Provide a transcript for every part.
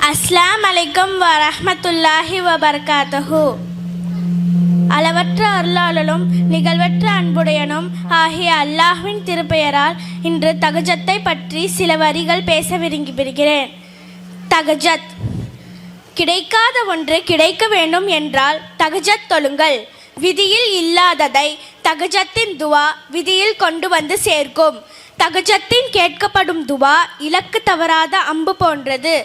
அஸ்ஸலாமு அலைக்கும் வரஹ்மத்துல்லாஹி வபரகாத்துஹு. அளவற்ற அருளாளனும் நிகழ்வற்ற அன்புடையனும் ஆகிய அல்லாஹ்வின் திருப்பெயரால் இன்று தஹஜ்ஜத்தை பற்றி சில வரிகள் பேச விரும்புகிறேன். தஹஜ்ஜத். கிடைக்காத ஒன்று கிடைக்க வேண்டும் என்றால் தஹஜ்ஜத் தொழுங்கள். விதியில் இல்லாததை தஹஜ்ஜத்தின் துவா விதியில் கொண்டு வந்து சேர்க்கும். தஹஜ்ஜத்தின் கேட்கப்படும் துவா இலக்கு தவறாத அம்பு போன்றது.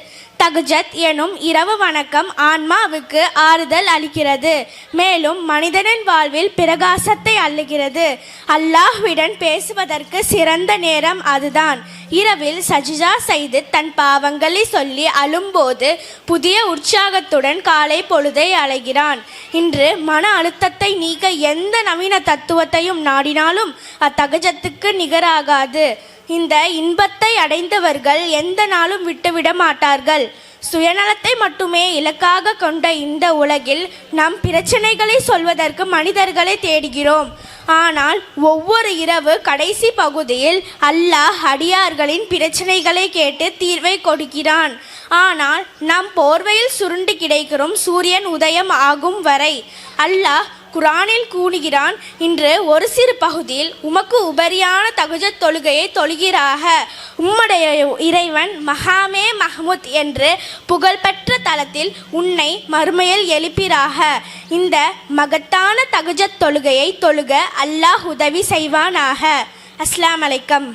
தஹஜ்ஜத் எனும் இரவு வணக்கம் ஆன்மாவுக்கு ஆறுதல் அளிக்கிறது, மேலும் மனிதனின் வாழ்வில் பிரகாசத்தை அள்ளுகிறது. அல்லாஹ்வுடன் பேசுவதற்கு சிறந்த நேரம் அதுதான். இரவில் சஜ்ஜா செய்து தன் பாவங்களை சொல்லி அழும்போது புதிய உற்சாகத்துடன் காலை பொழுதை அலைகிறான். இன்று மன அழுத்தத்தை நீக்க எந்த நவீன தத்துவத்தையும் நாடினாலும் அத்தஹஜ்ஜத்துக்கு நிகராகாது. இந்த இன்பத்தை அடைந்தவர்கள் எந்த நாளும் விட்டுவிட மாட்டார்கள். சுயநலத்தை மட்டுமே இலக்காக கொண்ட இந்த உலகில் நம் பிரச்சனைகளை சொல்வதற்கு மனிதர்களை தேடுகிறோம். ஆனால் ஒவ்வொரு இரவு கடைசி பகுதியில் அல்லாஹ் அடியார்களின் பிரச்சனைகளை கேட்டு தீர்வை கொடுக்கிறான். ஆனால் நம் போர்வையில் சுருண்டு கிடைக்கிறோம் சூரியன் உதயம் ஆகும் வரை. அல்லாஹ் குரானில் கூறுகிறான், இன்று ஒரு சிறு பகுதியில் உமக்கு உபரியான தஹஜ்ஜத் தொழுகையை தொழுகிறாக. உம்முடைய இறைவன் மகாமே மஹ்மூத் என்று புகழ்பெற்ற தலத்தில் உன்னை மறுமையில் எழுப்பிறாக. இந்த மகத்தான தஹஜ்ஜத் தொழுகையை தொழுக அல்லாஹ் உதவி செய்வானாக. அஸ்ஸலாமு அலைக்கும்.